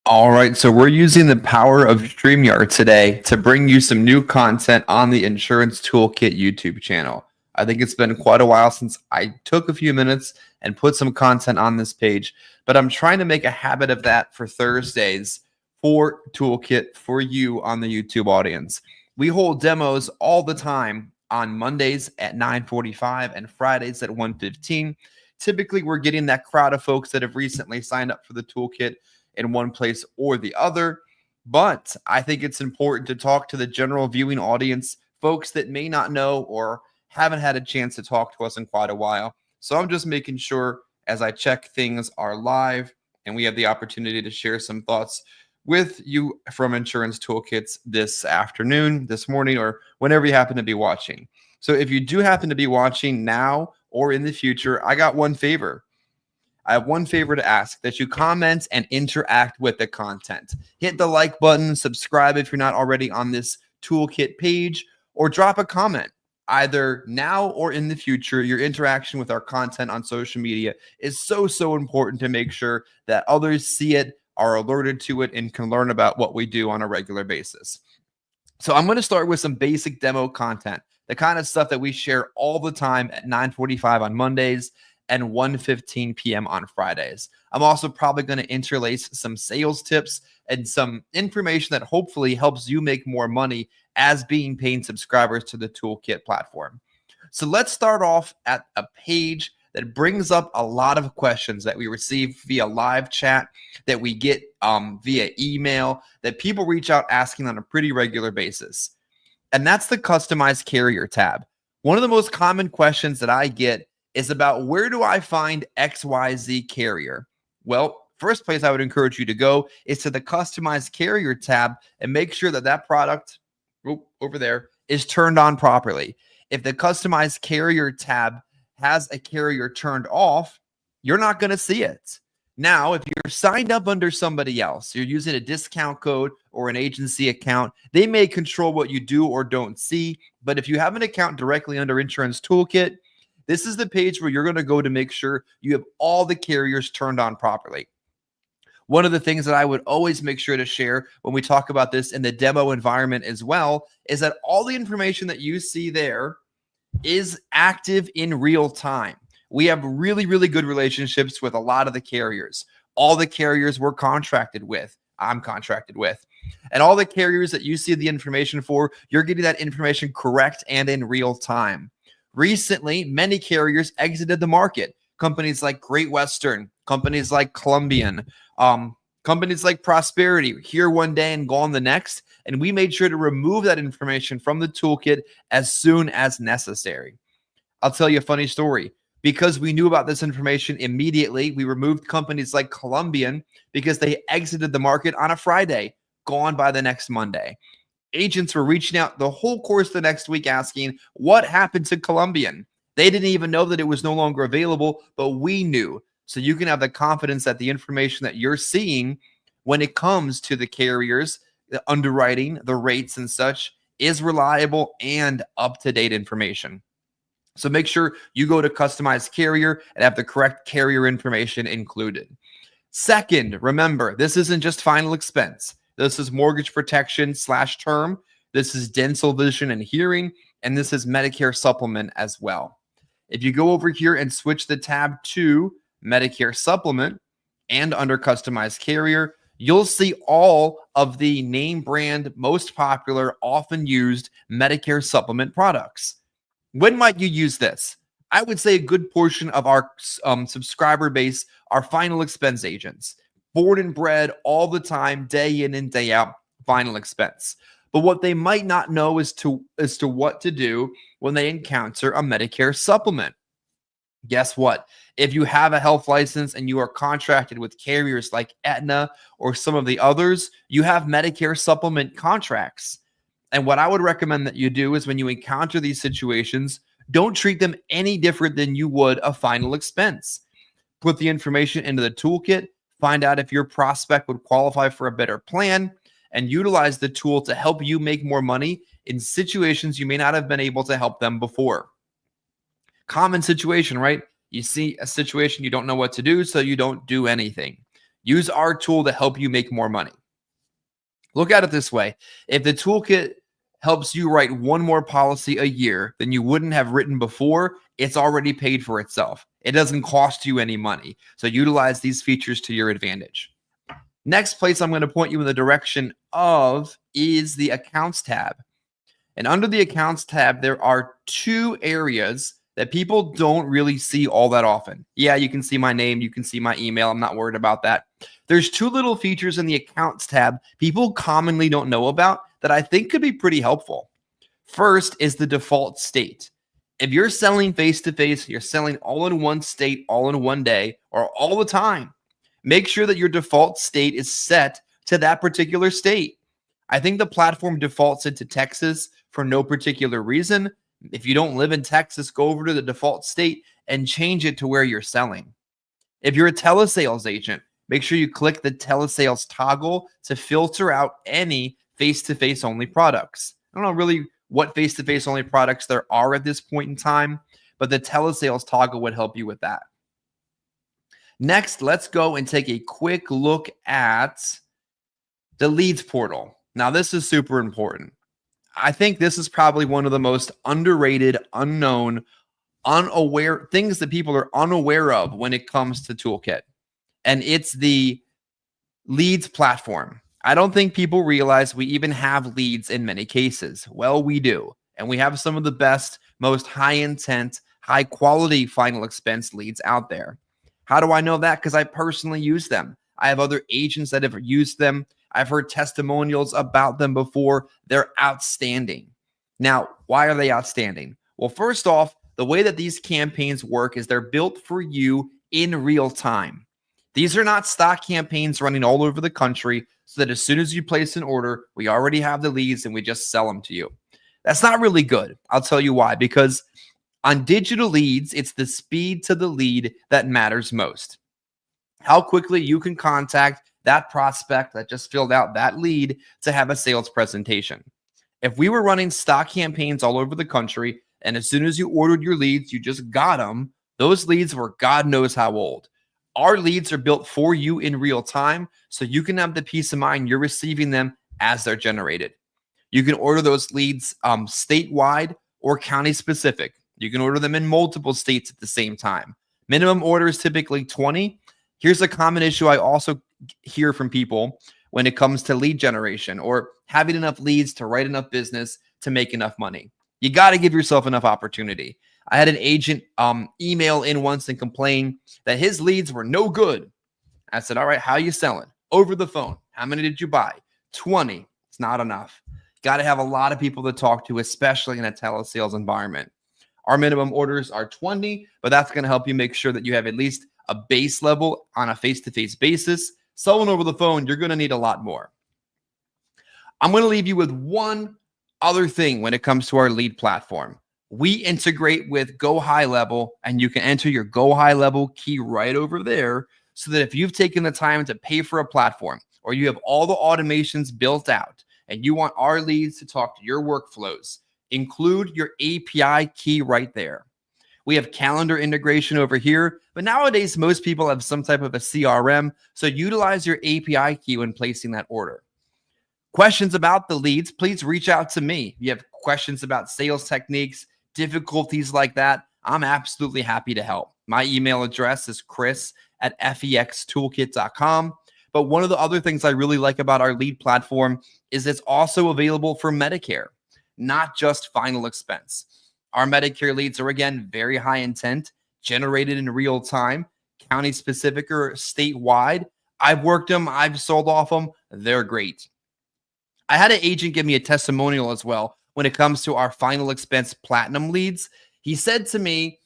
All right, so we're using the power of StreamYard today to bring you some new content on the Insurance Toolkit YouTube channel. I think it's been quite a while since I took a few minutes and put some content on this page, but I'm trying to make a habit of that for Thursdays for Toolkit for you on the YouTube audience. We hold demos all the time on Mondays at 9:45 and Fridays at 1:15. Typically, we're getting that crowd of folks that have recently signed up for the Toolkit in one place or the other. But I think it's important to talk to the general viewing audience, folks that may not know or haven't had a chance to talk to us in quite a while. So I'm just making sure as I check things are live and we have the opportunity to share some thoughts with you from Insurance Toolkits this afternoon, this morning, or whenever you happen to be watching. So if you do happen to be watching now or in the future, I got one favor. I have one favor to ask, that you comment and interact with the content. Hit the like button, subscribe if you're not already on this toolkit page, or drop a comment either now or in the future. Your interaction with our content on social media is so important to make sure that others see it, are alerted to it, and can learn about what we do on a regular basis. So I'm going to start with some basic demo content, the kind of stuff that we share all the time at 9:45 on Mondays and 1:15 p.m. on Fridays. I'm also probably going to interlace some sales tips and some information that hopefully helps you make more money as being paying subscribers to the Toolkit platform. So let's start off at a page that brings up a lot of questions that we receive via live chat, that we get via email, that people reach out asking on a pretty regular basis. And that's the Customized Carrier tab. One of the most common questions that I get is about, where do I find XYZ carrier? Well, first place I would encourage you to go is to the Customized Carrier tab and make sure that that product over there is turned on properly. If the Customized Carrier tab has a carrier turned off, you're not going to see it. Now, if you're signed up under somebody else, you're using a discount code or an agency account, they may control what you do or don't see. But if you have an account directly under Insurance Toolkit, this is the page where you're going to go to make sure you have all the carriers turned on properly. One of the things that I would always make sure to share when we talk about this in the demo environment as well is that all the information that you see there is active in real time. We have really good relationships with a lot of the carriers. All the carriers we're contracted with, I'm contracted with. And all the carriers that you see the information for, you're getting that information correct and in real time. Recently, many carriers exited the market. Companies like Great Western, companies like Columbian, companies like Prosperity, here one day and gone the next. And we made sure to remove that information from the toolkit as soon as necessary. I'll tell you a funny story. Because we knew about this information immediately, we removed companies like Columbian because they exited the market on a Friday, gone by the next Monday. Agents were reaching out the whole course the next week asking, what happened to Columbian? They didn't even know that it was no longer available, but we knew. So you can have the confidence that the information that you're seeing when it comes to the carriers, the underwriting, the rates and such, is reliable and up-to-date information. So make sure you go to Customized Carrier and have the correct carrier information included. Second, remember, this isn't just final expense. This is mortgage protection / term. This is dental, vision, and hearing. And this is Medicare supplement as well. If you go over here and switch the tab to Medicare supplement and under Customized Carrier, you'll see all of the name brand, most popular, often used Medicare supplement products. When might you use this? I would say a good portion of our subscriber base are final expense agents. Born and bred all the time, day in and day out, final expense. But what they might not know as to what to do when they encounter a Medicare supplement. Guess what? If you have a health license and you are contracted with carriers like Aetna or some of the others, you have Medicare supplement contracts. And what I would recommend that you do is when you encounter these situations, don't treat them any different than you would a final expense. Put the information into the toolkit, find out if your prospect would qualify for a better plan, and utilize the tool to help you make more money in situations you may not have been able to help them before. Common situation, right? You see a situation, you don't know what to do, so you don't do anything. Use our tool to help you make more money. Look at it this way. If the toolkit helps you write one more policy a year than you wouldn't have written before, it's already paid for itself. It doesn't cost you any money. So utilize these features to your advantage. Next place I'm going to point you in the direction of is the Accounts tab. And under the Accounts tab, there are two areas that people don't really see all that often. Yeah, you can see my name, you can see my email. I'm not worried about that. There's two little features in the Accounts tab people commonly don't know about that I think could be pretty helpful. First is the default state. If you're selling face-to-face, you're selling all in one state, all in one day, or all the time, make sure that your default state is set to that particular state. I think the platform defaults it to Texas for no particular reason. If you don't live in Texas, go over to the default state and change it to where you're selling. If you're a telesales agent, make sure you click the telesales toggle to filter out any face-to-face only products. I don't know really what face-to-face only products there are at this point in time, but the telesales toggle would help you with that. Next, let's go and take a quick look at the leads portal. Now, this is super important. I think this is probably one of the most underrated, unknown, unaware things that people are unaware of when it comes to Toolkit. And it's the leads platform. I don't think people realize we even have leads in many cases. Well, we do. And we have some of the best, most high intent, high quality final expense leads out there. How do I know that? Because I personally use them. I have other agents that have used them. I've heard testimonials about them before. They're outstanding. Now, why are they outstanding? Well, first off, the way that these campaigns work is they're built for you in real time. These are not stock campaigns running all over the country so that as soon as you place an order, we already have the leads and we just sell them to you. That's not really good. I'll tell you why. Because on digital leads, it's the speed to the lead that matters most. How quickly you can contact that prospect that just filled out that lead to have a sales presentation. If we were running stock campaigns all over the country, and as soon as you ordered your leads, you just got them, those leads were God knows how old. Our leads are built for you in real time, so you can have the peace of mind you're receiving them as they're generated. You can order those leads statewide or county specific. You can order them in multiple states at the same time. Minimum order is typically 20. Here's a common issue I also hear from people when it comes to lead generation or having enough leads to write enough business to make enough money. You got to give yourself enough opportunity. I had an agent email in once and complain that his leads were no good. I said, all right, how you selling? Over the phone. How many did you buy? 20. It's not enough. Got to have a lot of people to talk to, especially in a telesales environment. Our minimum orders are 20, but that's going to help you make sure that you have at least a base level on a face-to-face basis. Selling over the phone, you're going to need a lot more. I'm going to leave you with one other thing when it comes to our lead platform. We integrate with Go High Level, and you can enter your Go High Level key right over there so that if you've taken the time to pay for a platform or you have all the automations built out and you want our leads to talk to your workflows, include your API key right there. We have calendar integration over here, but nowadays most people have some type of a CRM, so utilize your API key when placing that order. Questions about the leads, please reach out to me. If you have questions about sales techniques, difficulties like that, I'm absolutely happy to help. My email address is chris@fextoolkit.com. But one of the other things I really like about our lead platform is it's also available for Medicare, not just final expense. Our Medicare leads are, again, very high intent, generated in real time, county specific or statewide. I've worked them. I've sold off them. They're great. I had an agent give me a testimonial as well when it comes to our final expense platinum leads. He said to me,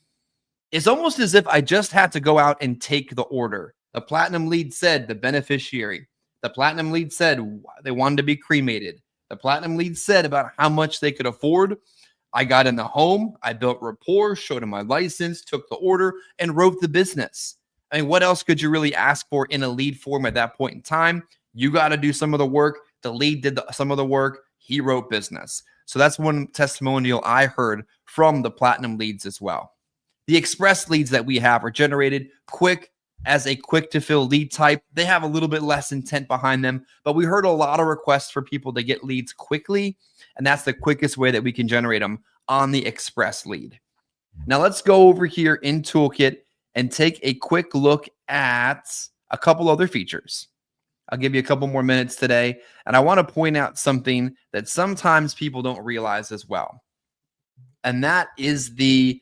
it's almost as if I just had to go out and take the order. The platinum lead said the beneficiary. The platinum lead said they wanted to be cremated. The platinum lead said about how much they could afford. I got in the home, I built rapport, showed him my license, took the order, and wrote the business. I mean, what else could you really ask for in a lead form at that point in time? You got to do some of the work. The lead did some of the work. He wrote business. So that's one testimonial I heard from the platinum leads as well. The express leads that we have are generated quick, as a quick to fill lead type. They have a little bit less intent behind them, but we heard a lot of requests for people to get leads quickly, and that's the quickest way that we can generate them on the express lead. Now let's go over here in Toolkit and take a quick look at a couple other features. I'll give you a couple more minutes today, and I want to point out something that sometimes people don't realize as well, and that is the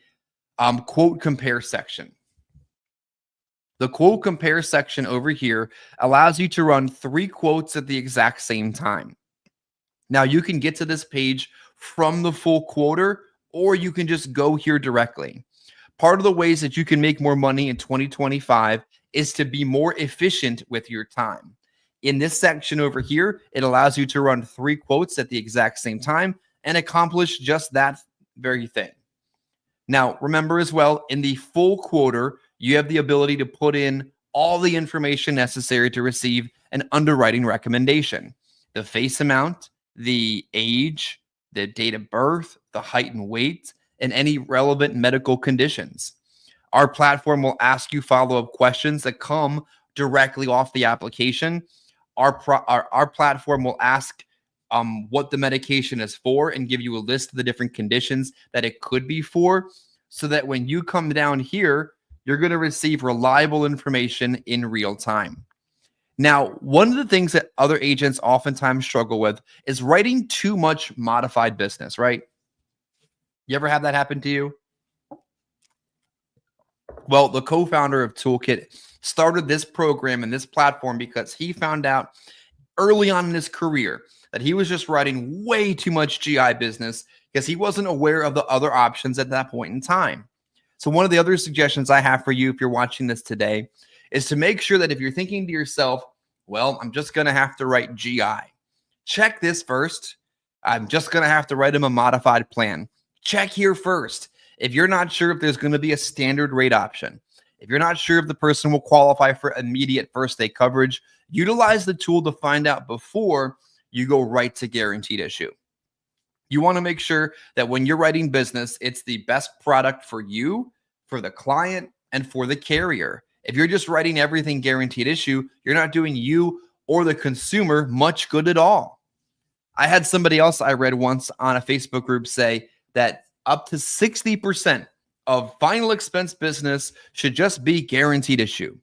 quote compare section. The quote compare section over here allows you to run 3 quotes at the exact same time. Now you can get to this page from the full quoter, or you can just go here directly. Part of the ways that you can make more money in 2025 is to be more efficient with your time. In this section over here, it allows you to run 3 quotes at the exact same time and accomplish just that very thing. Now, remember as well, in the full quoter, you have the ability to put in all the information necessary to receive an underwriting recommendation. The face amount, the age, the date of birth, the height and weight, and any relevant medical conditions. Our platform will ask you follow-up questions that come directly off the application. Our platform will ask what the medication is for and give you a list of the different conditions that it could be for, so that when you come down here, you're going to receive reliable information in real time. Now, one of the things that other agents oftentimes struggle with is writing too much modified business, right? You ever have that happen to you? Well, the co-founder of Toolkit started this program and this platform because he found out early on in his career that he was just writing way too much GI business because he wasn't aware of the other options at that point in time. So one of the other suggestions I have for you, if you're watching this today, is to make sure that if you're thinking to yourself, well, I'm just going to have to write GI, check this first. I'm just going to have to write him a modified plan. Check here first. If you're not sure if there's going to be a standard rate option, if you're not sure if the person will qualify for immediate first day coverage, utilize the tool to find out before you go right to guaranteed issue. You want to make sure that when you're writing business, it's the best product for you, for the client, and for the carrier. If you're just writing everything guaranteed issue, you're not doing you or the consumer much good at all. I had somebody else I read once on a Facebook group say that up to 60% of final expense business should just be guaranteed issue.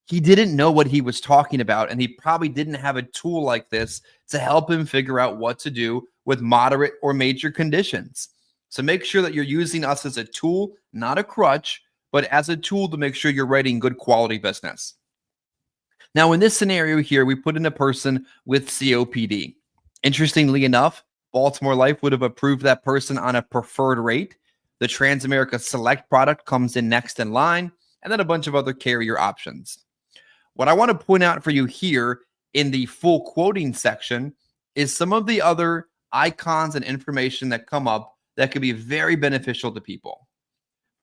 He didn't know what he was talking about, and he probably didn't have a tool like this to help him figure out what to do with moderate or major conditions. So make sure that you're using us as a tool, not a crutch, but as a tool to make sure you're writing good quality business. Now, in this scenario here, we put in a person with COPD. Interestingly enough, Baltimore Life would have approved that person on a preferred rate. The Transamerica Select product comes in next in line, and then a bunch of other carrier options. What I want to point out for you here in the full quoting section is some of the other icons and information that come up that could be very beneficial to people.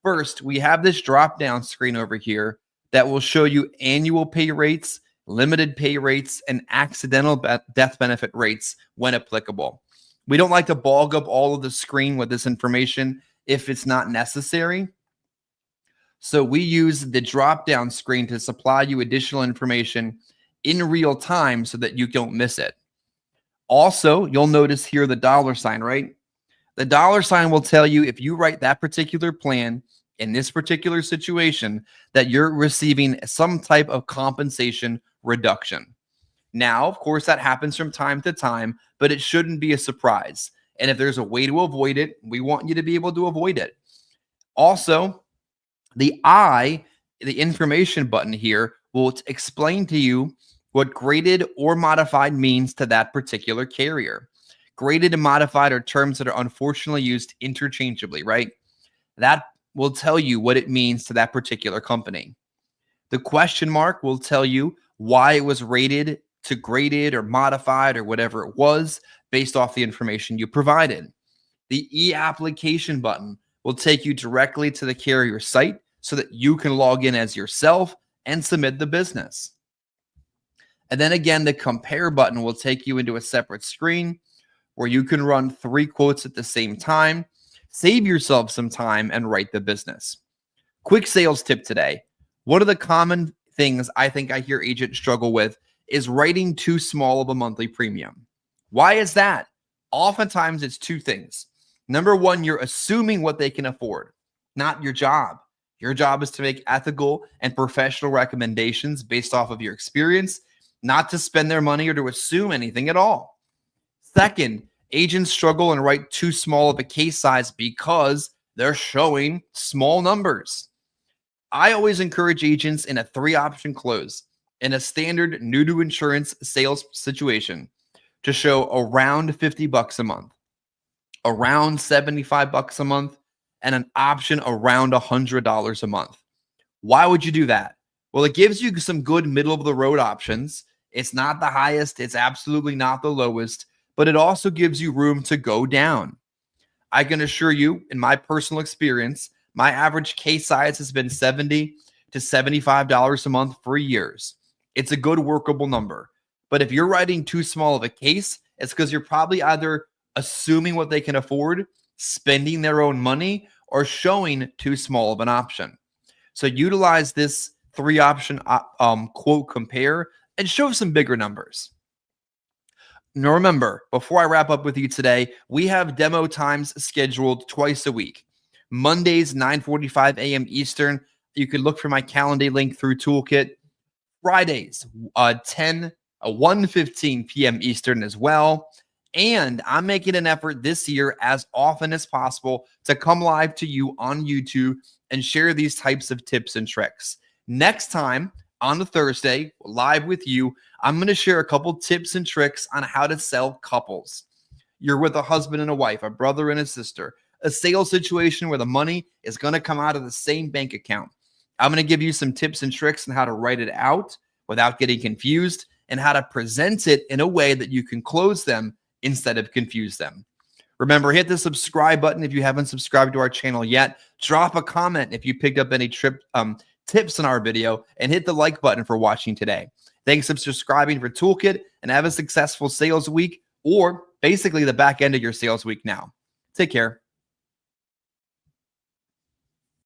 First, we have this drop-down screen over here that will show you annual pay rates, limited pay rates, and accidental death benefit rates when applicable. We don't like to bog up all of the screen with this information if it's not necessary. So we use the drop-down screen to supply you additional information in real time so that you don't miss it. Also, you'll notice here the $sign, right? The $sign will tell you if you write that particular plan in this particular situation that you're receiving some type of compensation reduction. Now, of course, that happens from time to time, but it shouldn't be a surprise. And if there's a way to avoid it, we want you to be able to avoid it. Also, the information button here will explain to you what graded or modified means to that particular carrier. Graded and modified are terms that are unfortunately used interchangeably, right? That will tell you what it means to that particular company. The question mark will tell you why it was rated to graded or modified or whatever it was based off the information you provided. The e-application button will take you directly to the carrier site so that you can log in as yourself and submit the business. And then again, the compare button will take you into a separate screen where you can run 3 quotes at the same time, save yourself some time, and write the business. Quick sales tip today. One of the common things I think I hear agents struggle with is writing too small of a monthly premium. Why is that? Oftentimes it's two things. Number one, you're assuming what they can afford, not your job. Your job is to make ethical and professional recommendations based off of your experience, not to spend their money or to assume anything at all. Second, agents struggle and write too small of a case size because they're showing small numbers. I always encourage agents in a 3-option close in a standard new to insurance sales situation to show around $50 a month, around $75 a month, and an option around $100 a month. Why would you do that? Well, it gives you some good middle of the road options. It's not the highest, it's absolutely not the lowest, but it also gives you room to go down. I can assure you, in my personal experience, my average case size has been $70 to $75 a month for years. It's a good workable number. But if you're writing too small of a case, it's because you're probably either assuming what they can afford, spending their own money, or showing too small of an option. So utilize this 3-option quote compare and show some bigger numbers. Now remember, before I wrap up with you today, we have demo times scheduled twice a week. Mondays, 9:45 a.m. Eastern. You can look for my calendar link through Toolkit. Fridays, 1:15 p.m. Eastern as well. And I'm making an effort this year as often as possible to come live to you on YouTube and share these types of tips and tricks. Next time on a Thursday, live with you, I'm going to share a couple tips and tricks on how to sell couples. You're with a husband and a wife, a brother and a sister, a sales situation where the money is going to come out of the same bank account. I'm going to give you some tips and tricks on how to write it out without getting confused and how to present it in a way that you can close them instead of confuse them. Remember, hit the subscribe button if you haven't subscribed to our channel yet. Drop a comment if you picked up any tips in our video, and hit the like button for watching today. Thanks for subscribing for Toolkit, and have a successful sales week, or basically the back end of your sales week now. Take care.